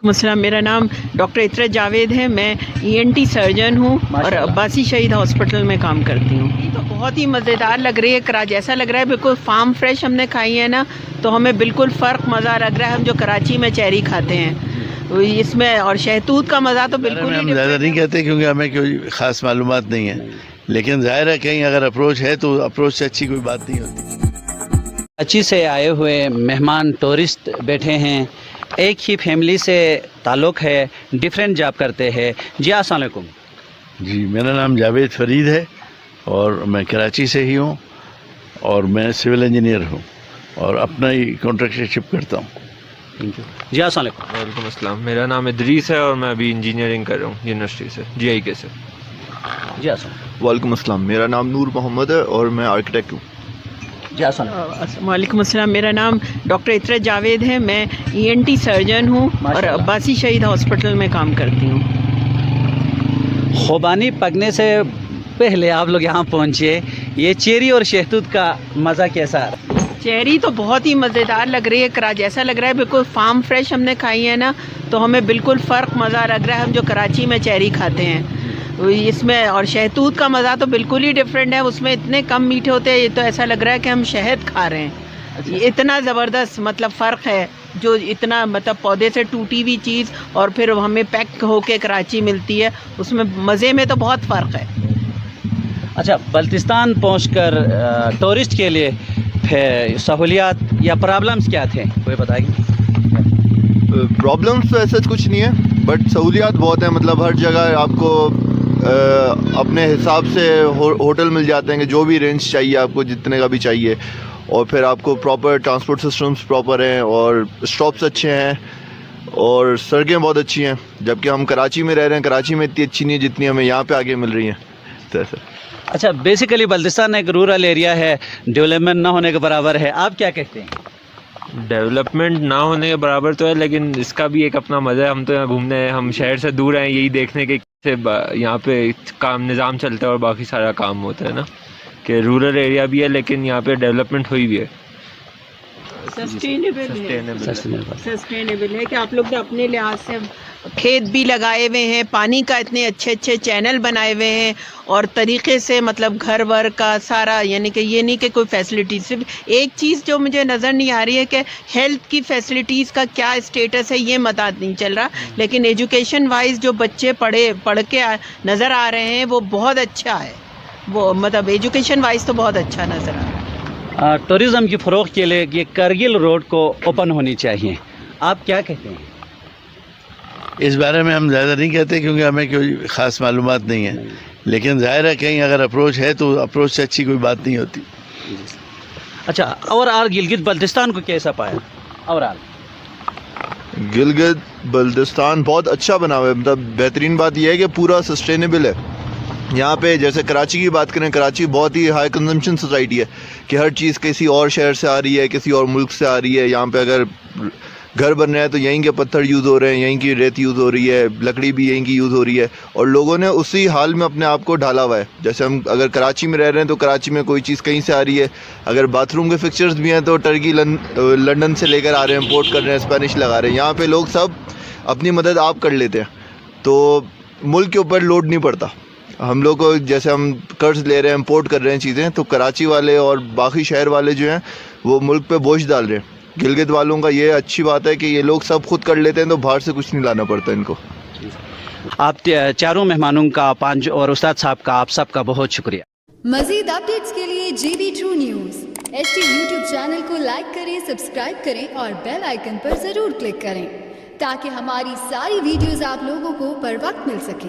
अस्सलाम, मेरा नाम डॉक्टर इतरत जावेद है। मैं ENT सर्जन हूँ और अब्बासी शहीद हॉस्पिटल में काम करती हूँ। ये तो बहुत ही मज़ेदार लग रही है। कराची ऐसा लग रहा है बिल्कुल फार्म फ्रेश हमने खाई है ना, तो हमें बिल्कुल फ़र्क मज़ा लग रहा है। हम जो कराची में चेरी खाते हैं इसमें, और शहतूत का मज़ा तो बिल्कुल ही हम ज़्यादा नहीं कहते क्योंकि हमें कोई ख़ास मालूमात नहीं है, लेकिन ज़ाहिर है कहीं अगर अप्रोच है तो अप्रोच से अच्छी कोई बात नहीं होती। कराची से आए हुए मेहमान टूरिस्ट बैठे हैं, एक ही फैमिली से ताल्लुक़ है, डिफरेंट जॉब करते हैं। जी अस्सलाम वालेकुम। जी, मेरा नाम जावेद फरीद है और मैं कराची से ही हूँ और मैं सिविल इंजीनियर हूँ और अपना ही कॉन्ट्रैक्टरशिप करता हूँ। जी अस्सलाम वालेकुम। वालेकुम अस्सलाम, मेरा नाम इदरीस है और मैं अभी इंजीनियरिंग कर रहा हूँ यूनिवर्सिटी से, GIK से। जी अस्सलाम वालेकुम अस्सलाम, मेरा नाम नूर मोहम्मद है और मैं आर्किटेक्ट हूँ। जी अस्सलाम। वालेकुम अस्सलाम, मेरा नाम डॉक्टर इतरत जावेद है। मैं ENT सर्जन हूँ और अब्बासी शहीद हॉस्पिटल में काम करती हूँ। खुबानी पकने से पहले आप लोग यहाँ पहुँचे, ये चेरी और शहतूत का मज़ा कैसा है? चेरी तो बहुत ही मज़ेदार लग रही है। कराची ऐसा लग रहा है बिल्कुल फार्म फ्रेश हमने खाई है ना, तो हमें बिल्कुल फ़र्क मज़ा लग रहा है। हम जो कराची में चेरी खाते हैं इसमें, और शहतूत का मज़ा तो बिल्कुल ही डिफरेंट है। उसमें इतने कम मीठे होते हैं, ये तो ऐसा लग रहा है कि हम शहद खा रहे हैं। ये इतना ज़बरदस्त मतलब फ़र्क है, जो इतना मतलब पौधे से टूटी हुई चीज़ और फिर हमें पैक होके कराची मिलती है, उसमें मज़े में तो बहुत फ़र्क है। अच्छा, बल्तिस्तान पहुँचकर टूरिस्ट के लिए सहूलियात या प्रॉब्लम्स क्या थे, कोई बताएंगे? प्रॉब्लम्स तो ऐसा कुछ नहीं है, बट सहूलियात बहुत है। मतलब हर जगह आपको अपने हिसाब से होटल मिल जाते हैं कि जो भी रेंज चाहिए आपको, जितने का भी चाहिए, और फिर आपको प्रॉपर ट्रांसपोर्ट सिस्टम्स प्रॉपर हैं और स्टॉप्स अच्छे हैं और सड़कें बहुत अच्छी हैं। जबकि हम कराची में रह रहे हैं, कराची में इतनी अच्छी नहीं है जितनी हमें यहाँ पे आगे मिल रही हैं। तो ऐसा। अच्छा, बेसिकली बल्तिस्तान एक रूरल एरिया है, डेवलपमेंट ना होने के बराबर है, आप क्या कहते हैं? डेवलपमेंट ना होने के बराबर तो है, लेकिन इसका भी एक अपना मज़ा है। हम तो यहाँ घूमने हैं, हम शहर से दूर हैं, यही देखने के से यहाँ पे काम निज़ाम चलता है और बाकी सारा काम होता है ना, कि रूरल एरिया भी है लेकिन यहाँ पे डेवलपमेंट हुई भी है। सस्टेनेबल है कि आप लोग ने अपने लिहाज से खेत भी लगाए हुए हैं, पानी का इतने अच्छे अच्छे चैनल बनाए हुए हैं और तरीके से मतलब घर वर का सारा, यानी कि ये नहीं कि कोई फैसिलिटीज़। सिर्फ एक चीज़ जो मुझे नज़र नहीं आ रही है कि हेल्थ की फैसिलिटीज़ का क्या स्टेटस है, ये मता नहीं चल रहा। लेकिन एजुकेशन वाइज जो बच्चे पढ़ के नज़र आ रहे हैं वो बहुत अच्छा है। वो मतलब एजुकेशन वाइज तो बहुत अच्छा नज़र आ रहा है। टूरिज़्म की फ़रोग़ के लिए ये करगिल रोड को ओपन होनी चाहिए, आप क्या कहते हैं? इस बारे में हम ज़्यादा नहीं कहते क्योंकि हमें कोई ख़ास मालूमात नहीं है, लेकिन ज़ाहिर है कहीं अगर अप्रोच है तो अप्रोच से अच्छी कोई बात नहीं होती। अच्छा, ओवरऑल गिलगित बल्तिस्तान को कैसा पाया? ओवरऑल गिलगित बल्तिस्तान बहुत अच्छा बना हुआ है। मतलब बेहतरीन बात यह है कि पूरा सस्टेनेबल है। यहाँ पे जैसे कराची की बात करें, कराची बहुत ही हाई कंजम्पशन सोसाइटी है कि हर चीज़ किसी और शहर से आ रही है, किसी और मुल्क से आ रही है। यहाँ पे अगर घर बन रहे हैं तो यहीं के पत्थर यूज़ हो रहे हैं, यहीं की रेत यूज़ हो रही है, लकड़ी भी यहीं की यूज़ हो रही है और लोगों ने उसी हाल में अपने आप को ढाला हुआ है। जैसे हम अगर कराची में रह रहे हैं तो कराची में कोई चीज़ कहीं से आ रही है, अगर बाथरूम के फिक्चर्स भी हैं तो टर्की लंदन से लेकर आ रहे हैं, इम्पोर्ट कर रहे हैं, स्पेनिश लगा रहे हैं। यहाँ पे लोग सब अपनी मदद आप कर लेते हैं, तो मुल्क के ऊपर लोड नहीं पड़ता। हम लोग को जैसे हम कर्ज ले रहे हैं, इम्पोर्ट कर रहे हैं चीज़ें, तो कराची वाले और बाकी शहर वाले जो हैं वो मुल्क पे बोझ डाल रहे हैं। गिलगित वालों का ये अच्छी बात है कि ये लोग सब खुद कर लेते हैं, तो बाहर से कुछ नहीं लाना पड़ता इनको। आप चारों मेहमानों का, पांच और उस्ताद साहब का, आप सबका बहुत शुक्रिया। मज़ीद अपडेट्स के लिए GB True News HT YouTube channel को लाइक करें, सब्सक्राइब करें और बेल आइकन पर ज़रूर क्लिक करें ताकि हमारी सारी वीडियोज़ आप लोगों को बर वक्त मिल सकें।